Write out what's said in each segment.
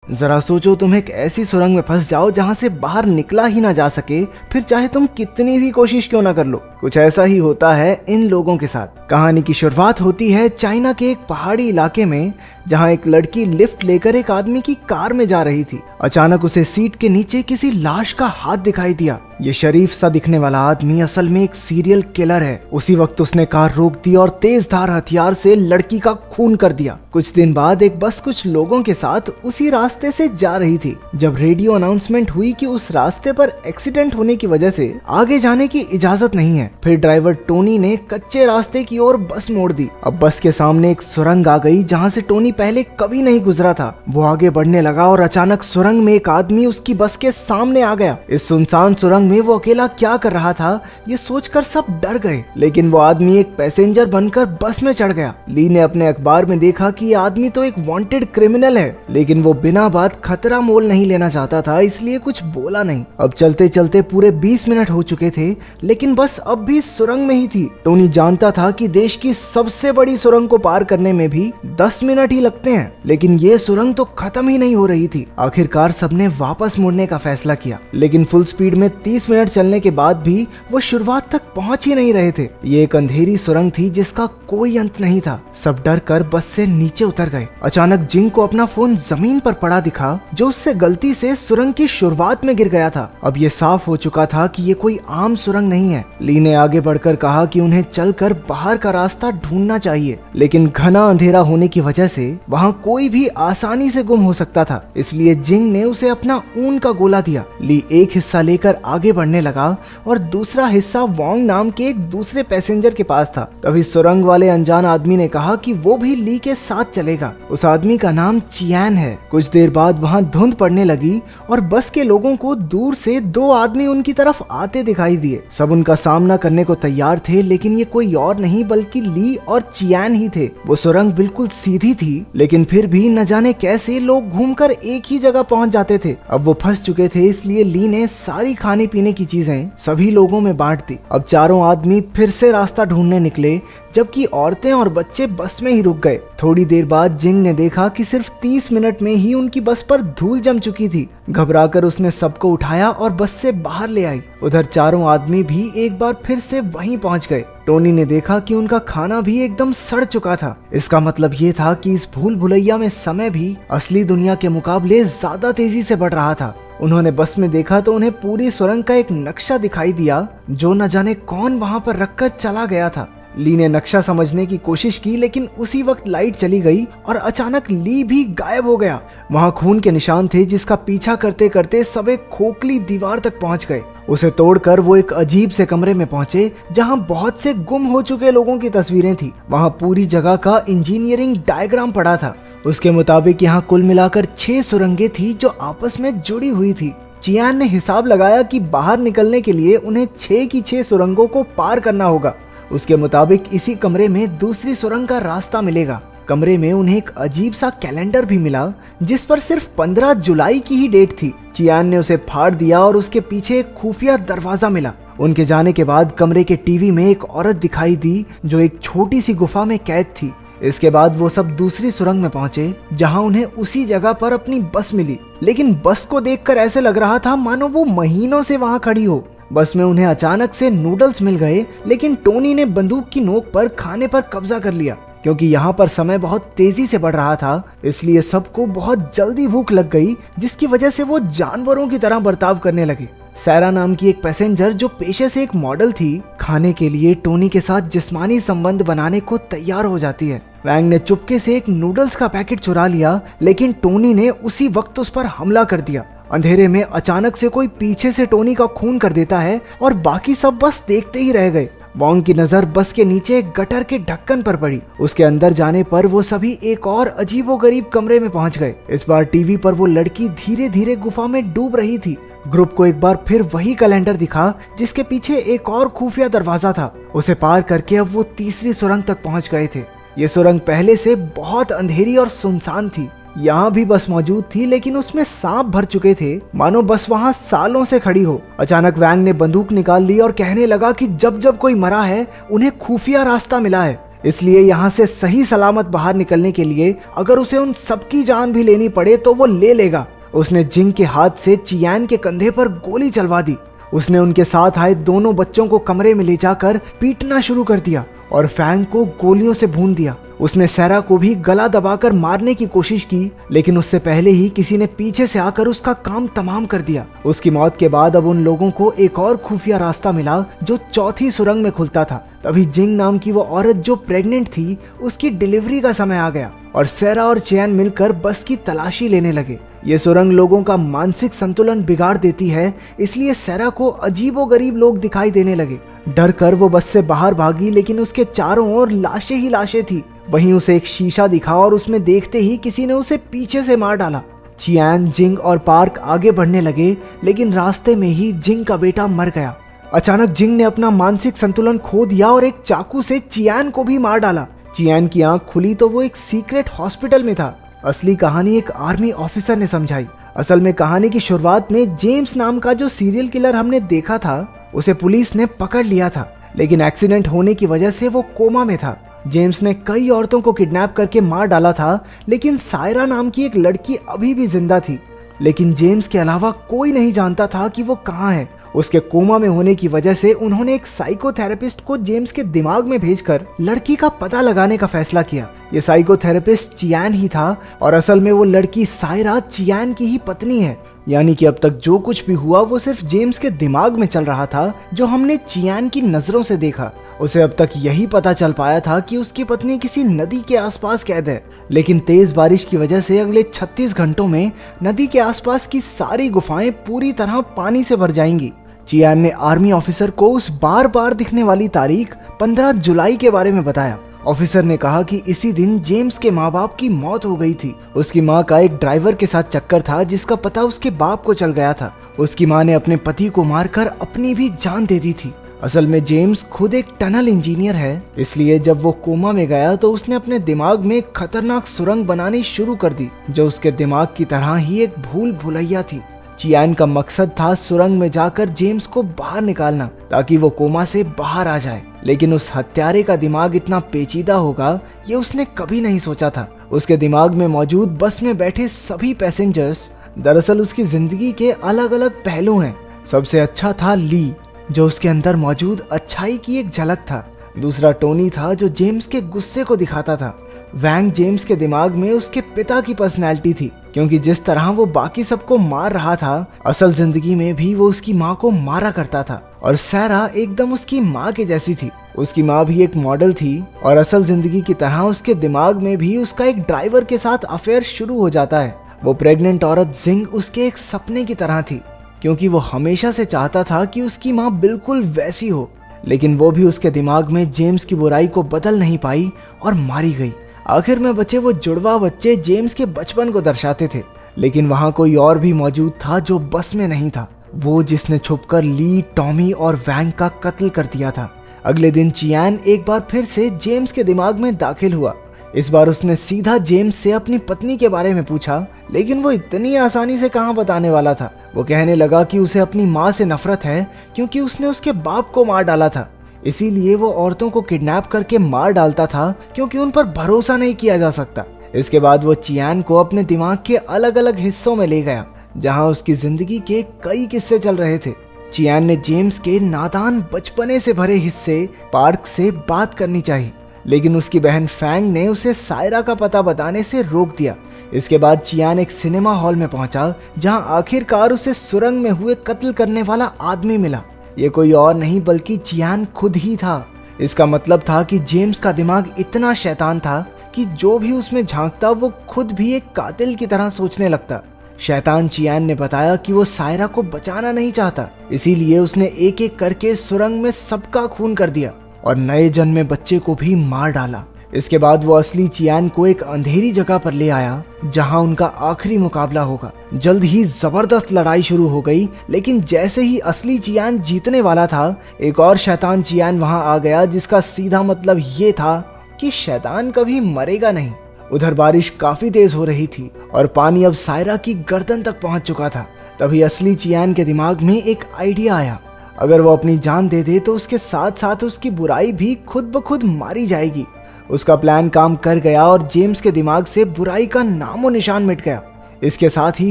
जरा सोचो, तुम एक ऐसी सुरंग में फंस जाओ जहां से बाहर निकला ही ना जा सके, फिर चाहे तुम कितनी भी कोशिश क्यों ना कर लो। कुछ ऐसा ही होता है इन लोगों के साथ। कहानी की शुरुआत होती है चाइना के एक पहाड़ी इलाके में, जहां एक लड़की लिफ्ट लेकर एक आदमी की कार में जा रही थी। अचानक उसे सीट के नीचे किसी लाश का हाथ दिखाई दिया। ये शरीफ सा दिखने वाला आदमी असल में एक सीरियल किलर है। उसी वक्त उसने कार रोक दी और तेज धार हथियार से लड़की का खून कर दिया। कुछ दिन बाद एक बस कुछ लोगों के साथ उसी रास्ते से जा रही थी, जब रेडियो अनाउंसमेंट हुई कि उस रास्ते पर एक्सीडेंट होने की वजह से आगे जाने की इजाजत नहीं है। फिर ड्राइवर टोनी ने कच्चे रास्ते की ओर बस मोड़ दी। अब बस के सामने एक सुरंग आ गई जहां से टोनी पहले कभी नहीं गुजरा था। वो आगे बढ़ने लगा और अचानक सुरंग में एक आदमी उसकी बस के सामने आ गया। इस सुनसान सुरंग में वो अकेला क्या कर रहा था, ये सोचकर सब डर गए, लेकिन वो आदमी एक पैसेंजर बनकर बस में चढ़ गया। ली ने अपने अखबार में देखा कि ये आदमी तो एक वांटेड क्रिमिनल है, लेकिन वो बिना बात खतरा मोल नहीं लेना चाहता था, इसलिए कुछ बोला नहीं। अब चलते चलते पूरे 20 मिनट हो चुके थे, लेकिन बस अब भी सुरंग में ही थी। टोनी जानता था कि देश की सबसे बड़ी सुरंग को पार करने में भी 10 मिनट ही लगते हैं, लेकिन ये सुरंग तो खत्म ही नहीं हो रही थी। आखिरकार सबने वापस मुड़ने का फैसला किया, लेकिन फुल स्पीड में 30 मिनट चलने के बाद भी वो शुरुआत तक पहुंच ही नहीं रहे थे। ये एक अंधेरी सुरंग थी जिसका कोई अंत नहीं था। सब डर कर बस से नीचे उतर गए। अचानक जिंग को अपना फोन जमीन पर पड़ा दिखा, जो उससे गलती से सुरंग की शुरुआत में गिर गया था। अब ये साफ हो चुका था कि ये कोई आम सुरंग नहीं है। ली ने आगे बढ़कर कहा कि उन्हें चलकर बाहर का रास्ता ढूंढना चाहिए, लेकिन घना अंधेरा होने की वजह से वहाँ कोई भी आसानी से गुम हो सकता था। इसलिए जिंग ने उसे अपना ऊन का गोला दिया। ली एक हिस्सा लेकर आगे बढ़ने लगा और दूसरा हिस्सा वोंग नाम के एक दूसरे पैसेंजर के पास था। तभी सुरंग वाले अनजान आदमी ने कहा कि वो भी ली के साथ चलेगा। उस आदमी का नाम चियान है। कुछ देर बाद वहाँ धुंध पड़ने लगी और बस के लोगों को दूर से 2 आदमी उनकी तरफ आते दिखाई दिए। सब उनका सामना करने को तैयार थे, लेकिन ये कोई और नहीं बल्कि ली और चियान ही थे। वो सुरंग बिल्कुल सीधी थी, लेकिन फिर भी न जाने कैसे लोग घूमकर एक ही जगह पहुंच जाते थे। अब वो फंस चुके थे, इसलिए ली ने सारी खाने पीने की चीजें सभी लोगों में बांट दी। अब चारों आदमी फिर से रास्ता ढूंढने निकले, जबकि औरतें और बच्चे बस में ही रुक गए। थोड़ी देर बाद जिंग ने देखा कि सिर्फ 30 मिनट में ही उनकी बस पर धूल जम चुकी थी। घबराकर उसने सबको उठाया और बस से बाहर ले आई। उधर चारों आदमी भी एक बार फिर से वहीं पहुंच गए। टोनी ने देखा कि उनका खाना भी एकदम सड़ चुका था। इसका मतलब ये था कि इस भूल भुलैया में समय भी असली दुनिया के मुकाबले ज्यादा तेजी से बढ़ रहा था। उन्होंने बस में देखा तो उन्हें पूरी सुरंग का एक नक्शा दिखाई दिया, जो न जाने कौन वहां पर रखकर चला गया था। ली ने नक्शा समझने की कोशिश की, लेकिन उसी वक्त लाइट चली गई और अचानक ली भी गायब हो गया। वहां खून के निशान थे, जिसका पीछा करते करते सब एक खोखली दीवार तक पहुंच गए। उसे तोड़कर वो एक अजीब से कमरे में पहुंचे, जहां बहुत से गुम हो चुके लोगों की तस्वीरें थी। वहां पूरी जगह का इंजीनियरिंग डायग्राम पड़ा था। उसके मुताबिक यहाँ कुल मिलाकर 6 सुरंगें थी जो आपस में जुड़ी हुई थी। चियान ने हिसाब लगाया कि बाहर निकलने के लिए उन्हें 6 की 6 सुरंगों को पार करना होगा। उसके मुताबिक इसी कमरे में दूसरी सुरंग का रास्ता मिलेगा। कमरे में उन्हें एक अजीब सा कैलेंडर भी मिला, जिस पर सिर्फ 15 जुलाई की ही डेट थी। चियान ने उसे फाड़ दिया और उसके पीछे एक खुफिया दरवाजा मिला। उनके जाने के बाद कमरे के टीवी में एक औरत दिखाई दी, जो एक छोटी सी गुफा में कैद थी। इसके बाद वो सब दूसरी सुरंग में पहुंचे, जहां उन्हें उसी जगह पर अपनी बस मिली। लेकिन बस को देखकर ऐसे लग रहा था मानो वो महीनों से वहां खड़ी हो। बस में उन्हें अचानक से नूडल्स मिल गए, लेकिन टोनी ने बंदूक की नोक पर खाने पर कब्जा कर लिया। क्योंकि यहाँ पर समय बहुत तेजी से बढ़ रहा था, इसलिए सबको बहुत जल्दी भूख लग गई, जिसकी वजह से वो जानवरों की तरह बर्ताव करने लगे। सैरा नाम की एक पैसेंजर, जो पेशे से एक मॉडल थी, खाने के लिए टोनी के साथ जिस्मानी संबंध बनाने को तैयार हो जाती है। वैंग ने चुपके से एक नूडल्स का पैकेट चुरा लिया, लेकिन टोनी ने उसी वक्त उस पर हमला कर दिया। अंधेरे में अचानक से कोई पीछे से टोनी का खून कर देता है और बाकी सब बस देखते ही रह गए। वोंग की नजर बस के नीचे एक गटर के ढक्कन पर पड़ी। उसके अंदर जाने पर वो सभी एक और अजीबोगरीब कमरे में पहुंच गए। इस बार टीवी पर वो लड़की धीरे धीरे गुफा में डूब रही थी। ग्रुप को एक बार फिर वही कैलेंडर दिखा, जिसके पीछे एक और खुफिया दरवाजा था। उसे पार करके अब वो तीसरी सुरंग तक पहुंच गए थे। ये सुरंग पहले से बहुत अंधेरी और सुनसान थी। यहाँ भी बस मौजूद थी, लेकिन उसमें सांप भर चुके थे, मानो बस वहाँ सालों से खड़ी हो। अचानक वैंग ने बंदूक निकाल ली और कहने लगा कि जब जब कोई मरा है, उन्हें खुफिया रास्ता मिला है। इसलिए यहाँ से सही सलामत बाहर निकलने के लिए अगर उसे उन सबकी जान भी लेनी पड़े तो वो ले लेगा। उसने जिंग के हाथ से चियान के कंधे पर गोली चलवा दी। उसने उनके साथ आए दोनों बच्चों को कमरे में ले जाकर पीटना शुरू कर दिया और फैंग को गोलियों से भून दिया। उसने सैरा को भी गला दबाकर मारने की कोशिश की, लेकिन उससे पहले ही किसी ने पीछे से आकर उसका काम तमाम कर दिया। उसकी मौत के बाद अब उन लोगों को एक और खुफिया रास्ता मिला जो चौथी सुरंग में खुलता था। तभी जिंग नाम की वो औरत जो प्रेग्नेंट थी, उसकी डिलीवरी का समय आ गया और सैरा और चियान मिलकर बस की तलाशी लेने लगे। ये सुरंग लोगों का मानसिक संतुलन बिगाड़ देती है, इसलिए सैरा को अजीबोगरीब लोग दिखाई देने लगे। डर कर वो बस से बाहर भागी, लेकिन उसके चारों ओर लाशें ही लाशें थी। वहीं उसे एक शीशा दिखा और उसमें देखते ही किसी ने उसे पीछे से मार डाला। चियान, जिंग और पार्क आगे बढ़ने लगे, लेकिन रास्ते में ही जिंग का बेटा मर गया। अचानक जिंग ने अपना मानसिक संतुलन खो दिया और एक चाकू से चियान को भी मार डाला। चियान की आंख खुली तो वो एक सीक्रेट हॉस्पिटल में था। असली कहानी एक आर्मी ऑफिसर ने समझाई। असल में कहानी की शुरुआत में जेम्स नाम का जो सीरियल किलर हमने देखा था, उसे पुलिस ने पकड़ लिया था, लेकिन एक्सीडेंट होने की वजह से वो कोमा में था। जेम्स ने कई औरतों को किडनैप करके मार डाला था, लेकिन सायरा नाम की एक लड़की अभी भी जिंदा थी। लेकिन जेम्स के अलावा कोई नहीं जानता था कि वो कहाँ है। उसके कोमा में होने की वजह से उन्होंने एक साइकोथेरेपिस्ट को जेम्स के दिमाग में भेजकर लड़की का पता लगाने का फैसला किया। ये साइकोथेरेपिस्ट चियान ही था और असल में वो लड़की सायरा चियान की ही पत्नी है। यानी कि अब तक जो कुछ भी हुआ वो सिर्फ जेम्स के दिमाग में चल रहा था, जो हमने चियान की नजरों से देखा। उसे अब तक यही पता चल पाया था कि उसकी पत्नी किसी नदी के आसपास कैद है, लेकिन तेज बारिश की वजह से अगले 36 घंटों में नदी के आसपास की सारी गुफाएं पूरी तरह पानी से भर जाएंगी। चियान ने आर्मी ऑफिसर को उस बार बार दिखने वाली तारीख 15 जुलाई के बारे में बताया। ऑफिसर ने कहा कि इसी दिन जेम्स के माँ बाप की मौत हो गई थी। उसकी माँ का एक ड्राइवर के साथ चक्कर था जिसका पता उसके बाप को चल गया था। उसकी माँ ने अपने पति को मारकर अपनी भी जान दे दी थी। असल में जेम्स खुद एक टनल इंजीनियर है, इसलिए जब वो कोमा में गया तो उसने अपने दिमाग में खतरनाक सुरंग बनानी शुरू कर दी, जो उसके दिमाग की तरह ही एक भूल भुलैया थी। चियान का मकसद था सुरंग में जाकर जेम्स को बाहर निकालना, ताकि वो कोमा से बाहर आ जाए। लेकिन उस हत्यारे का दिमाग इतना पेचीदा होगा ये उसने कभी नहीं सोचा था। उसके दिमाग में मौजूद बस में बैठे सभी पैसेंजर्स दरअसल उसकी जिंदगी के अलग अलग पहलू हैं। सबसे अच्छा था ली, जो उसके अंदर मौजूद अच्छाई की एक झलक था। दूसरा टोनी था, जो जेम्स के गुस्से को दिखाता था। वैंग जेम्स के दिमाग में उसके पिता की पर्सनैलिटी थी, क्योंकि जिस तरह वो बाकी सबको मार रहा था, असल जिंदगी में भी वो उसकी माँ को मारा करता था। और सैरा एकदम उसकी माँ के जैसी थी। उसकी माँ भी एक मॉडल थी और असल जिंदगी की तरह उसके दिमाग में भी उसका एक ड्राइवर के साथ अफेयर शुरू हो जाता है। वो प्रेग्नेंट औरत जिंग उसके एक सपने की तरह थी, क्योंकि वो हमेशा से चाहता था कि उसकी माँ बिल्कुल वैसी हो। लेकिन वो भी उसके दिमाग में जेम्स की बुराई को बदल नहीं पाई और मारी गई। आखिर में बचे वो जुड़वा बच्चे जेम्स के बचपन को दर्शाते थे। लेकिन वहाँ कोई और भी मौजूद था जो बस में नहीं था, वो जिसने छुपकर ली, टॉमी और वैंग का कत्ल कर दिया था। अगले दिन चियान एक बार फिर से जेम्स के दिमाग में दाखिल हुआ। इस बार उसने सीधा जेम्स से अपनी पत्नी के बारे में पूछा, लेकिन वो इतनी आसानी से कहाँ बताने वाला था। वो कहने लगा कि उसे अपनी माँ से नफरत है, क्योंकि उसने उसके बाप को मार डाला था। इसीलिए वो औरतों को किडनैप करके मार डालता था, क्योंकि उन पर भरोसा नहीं किया जा सकता। इसके बाद वो चियान को अपने दिमाग के अलग अलग हिस्सों में ले गया, जहाँ उसकी जिंदगी के कई किस्से चल रहे थे। चियान ने जेम्स के नादान बचपने से भरे हिस्से पार्क से बात करनी चाहिए, लेकिन उसकी बहन फैंग ने उसे सायरा का पता बताने से रोक दिया। इसके बाद चियान एक सिनेमा हॉल में पहुंचा, जहां आखिरकार उसे सुरंग में हुए कत्ल करने वाला आदमी मिला। ये कोई और नहीं बल्कि चियान खुद ही था। इसका मतलब था कि जेम्स का दिमाग इतना शैतान था कि जो भी उसमें झांकता वो खुद भी एक कातिल की तरह सोचने लगता। शैतान चियान ने बताया कि वो सायरा को बचाना नहीं चाहता, इसीलिए उसने एक एक करके सुरंग में सबका खून कर दिया और नए जन्मे बच्चे को भी मार डाला। इसके बाद वो असली चियान को एक अंधेरी जगह पर ले आया, जहां उनका आखिरी मुकाबला होगा। जल्द ही जबरदस्त लड़ाई शुरू हो गई, लेकिन जैसे ही असली चियान जीतने वाला था, एक और शैतान चियान वहां आ गया, जिसका सीधा मतलब ये था कि शैतान कभी मरेगा नहीं। उधर बारिश काफी तेज हो रही थी और पानी अब सायरा की गर्दन तक पहुंच चुका था। तभी असली चियान के दिमाग में एक आइडिया आया। अगर वो अपनी जान दे दे तो उसके साथ साथ उसकी बुराई भी खुद ब खुद मारी जाएगी। उसका प्लान काम कर गया और जेम्स के दिमाग से बुराई का नामो निशान मिट गया। इसके साथ ही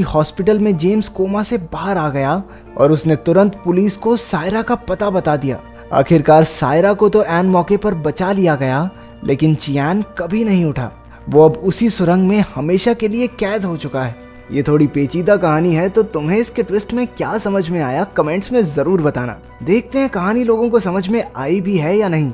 हॉस्पिटल में जेम्स कोमा से बाहर आ गया और उसने तुरंत पुलिस को सायरा का पता बता दिया। आखिरकार सायरा को तो एन मौके पर बचा लिया गया, लेकिन चियान कभी नहीं उठा। वो अब उसी सुरंग में हमेशा के लिए कैद हो चुका है। ये थोड़ी पेचीदा कहानी है, तो तुम्हें इसके ट्विस्ट में क्या समझ में आया कमेंट्स में जरूर बताना। देखते हैं कहानी लोगों को समझ में आई भी है या नहीं।